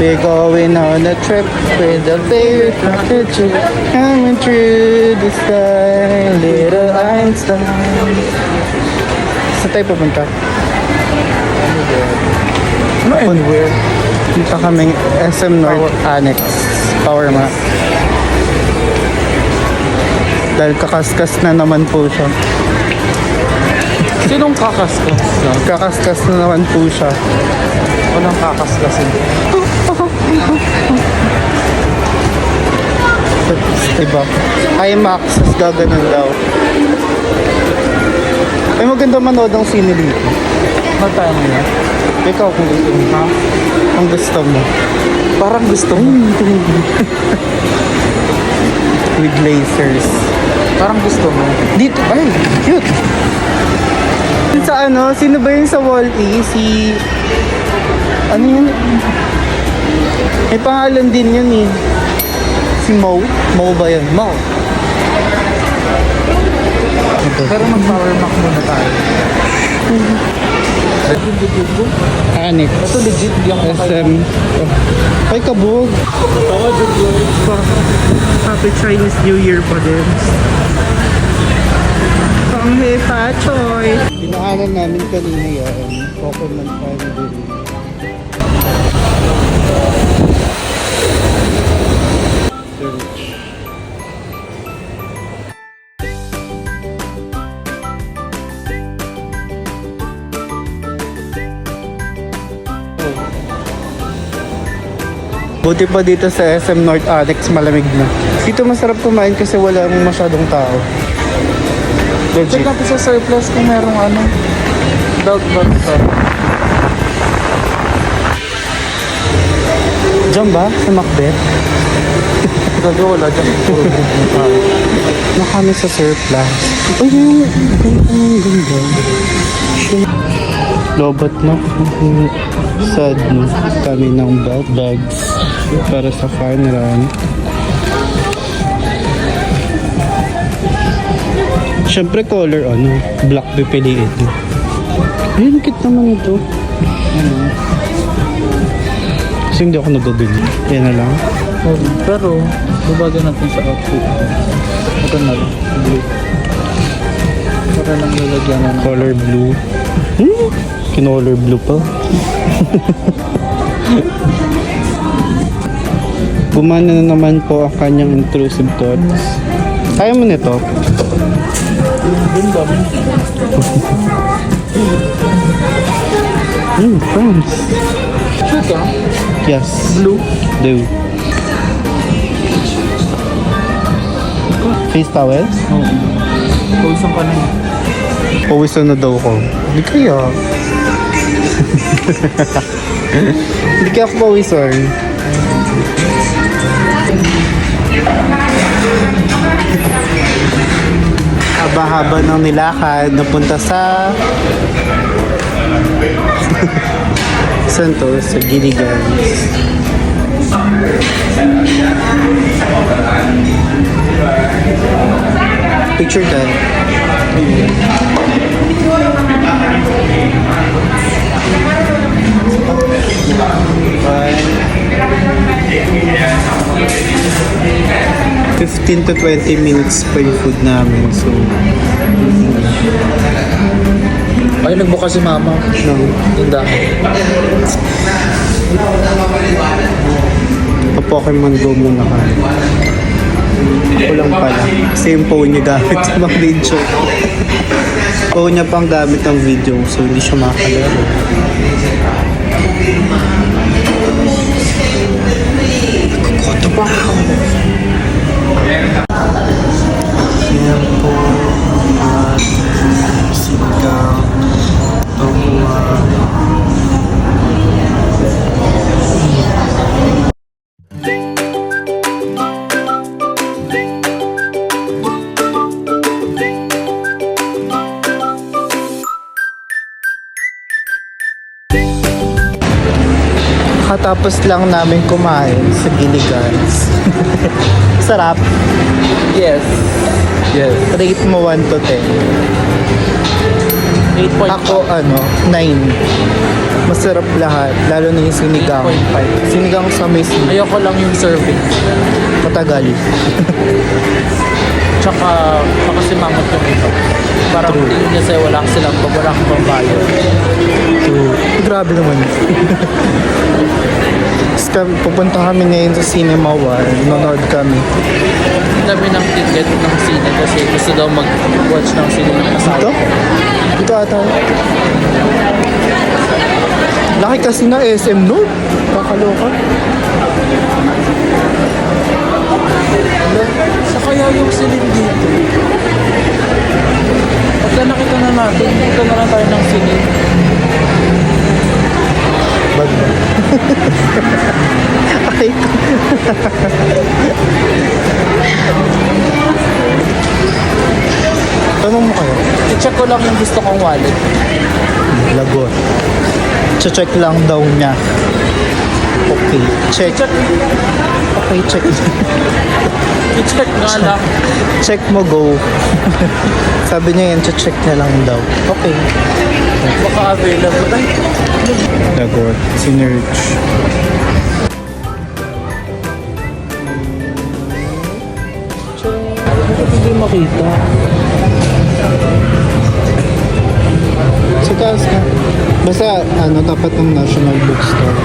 We're going on a trip with a favorite rocket ship, coming through the sky, little Einstein. Saan tayo pupunta? Ano anywhere? Punta kaming SM North Annex. Power Map. Dahil kakaskas na naman po siya. Sinong kakaskas? Kakaskas na naman po siya. Walang kakaskasin. Diba? IMAX, gaganon daw. Ay, maganda manood ang sine dito. Matay mo yan? Ikaw kung gusto mo. Ha? Kung gusto mo. Parang gusto mo. With lasers. Parang gusto mo. Dito, ay, cute. Sa ano, sino ba yun sa Wall-E? Si... Ano yun? May pangalan din yun eh. Si Mo? Mo ba yun? Mo. Pero mag-power mac muna tayo. Annex. Ito legit, di ako SM. Ay, kabog. Happy Chinese New Year pa din. Ang hepa, choy. Pinaanan namin kanina yan. Pokemon Family. Search. Buti pa dito sa SM North Annex, malamig na. Dito masarap kumain kasi walang masyadong tao. Check Legit. natin sa surplus kung merong ano. Dog butter. Diyan ba? Sa Macbeth? Gabi wala dyan. Na kami sa surplus. Ay, yung ganda. Shit. Lobot na. Sad no. Kami ng bags para sa fun run. Siyempre color ano, black pipiliin. Ayun, kit naman ito. Ano? Kasi hindi ako nagagano. Yan na lang. Pero, babagay natin sa outfit. Ito na lang. Blue. Para lang lalagyan na ng Color blue. Kinolor blue pa. Gumana na naman po ang kanyang intrusive thoughts. Kaya mo nito? France. cute ah. Yes. Blue. Blue. Face towel? Oo. Pulsang ka na yun. Pawisan na daw ko. Hindi kaya. Hindi kaya ako pawisan. Haba-haba ng nilakad, napunta sa... Saan to? Sa Gilligan. Picture that. Bye. 15 to 20 minutes pa yung food namin. So, Ay, nagbuka si mama. no. Tindahan. Pa-Pokemon Go muna ka. Ako lang pala. Kasi yung phone niya gamit sa mga video. Phone niya pang gamit ng video. So, hindi siya makakalaro. Koto pa ako. Yan po. At sigang tubuan. Katapos lang namin kumain sa Gilligan's. Sarap. Yes. Yes. Rate mo 1 to 10. 8.5. Ako, 9. Masarap lahat. Lalo na yung sinigang. 8.5. Sinigang sa may sinigang. Ayoko lang yung serving. Matagal. Tsaka makasimangot yung iba. Parang tingin niya sa'yo wala silang wala kang pambayad. True. Grabe naman. Pupunta kami ngayon sa Cinema One. Manood kami. Ang dami ng ticket ng sine kasi gusto daw mag-watch ng sine ng kasama. Ito? Ito ata. Laki kasi na SM no? Kakaloka. Sa kaya yung silid dito. Pagka nakita na natin, punta na lang tayo ng sine. Bag ba? Ay. Tanong mo kayo. I-check ko lang yung gusto kong wallet. Lagot. Check lang daw niya. Okay. Check. I-check, Okay, check. i-check nga lang. Check mo, go. Sabi niya yan, check niya lang daw. Okay. Baka available. Ay, Lagot. Sinerge. bakit hindi makita? Sa taas ka. Basta, tapat ng National Bookstore.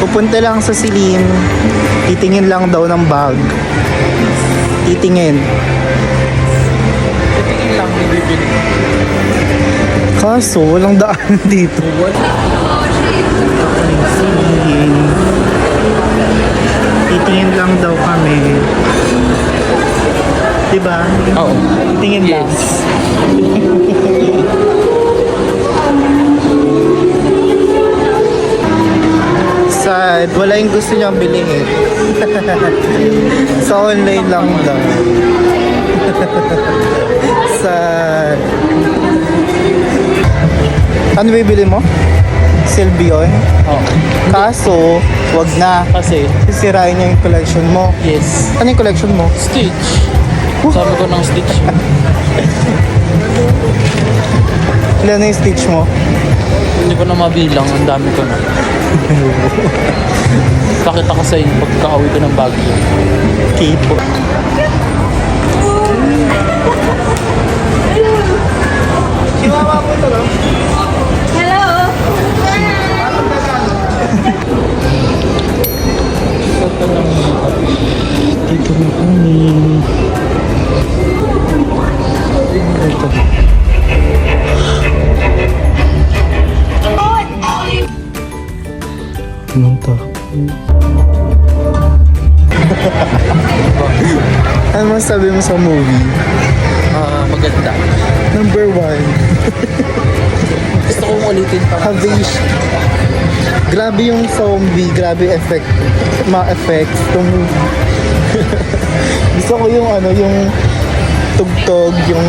Pupunta lang sa Silin. Titingin lang daw ng bag. Titingin. Titingin lang, may bibili. Kaso, walang daan dito. Silin. Titingin lang daw kami. Diba? Oo. Titingin lang. Sad. Wala yung gusto niyang bilhin. Sa online lang daw. Sad. Ano bibili mo? Sylvion? Oo. Kaso, wag na. Kasi, Sisirain niya yung collection mo. yes. Ano yung collection mo? Stitch. Sabi ko ng Stitch. Ilan na yung stitch mo? Hindi ko na mabilang. Ang dami ko na. Pakita ko sa inyo pagka-uwi ko ng Baguio. Kipo. Chihuahua po ito, no? Saan lang muna? Dito na kami. Ito. Anong to? Ano masabi mo sa movie? Maganda. Number 1, Gusto kong ulitin pa. Havation. Grabe yung zombie, grabe effect, mga effects. Gusto ko yung yung tugtog, yung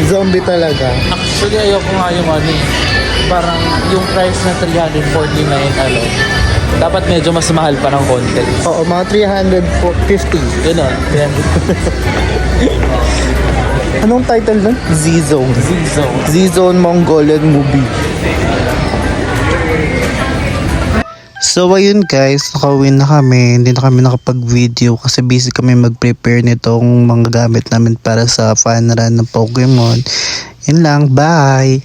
zombie talaga. Actually, ayoko nga yung parang yung price na 349 dapat medyo mas mahal pa ng konti. Oo, mga 350. Ganon. Anong title nun? Z-Zone. Z-Zone. Z-Zone Mongolian movie. So ayun guys, nakauwi na kami. Hindi na kami nakapag-video kasi busy kami mag-prepare nitong mga gamit namin para sa fan run ng Pokemon. Yun lang, bye!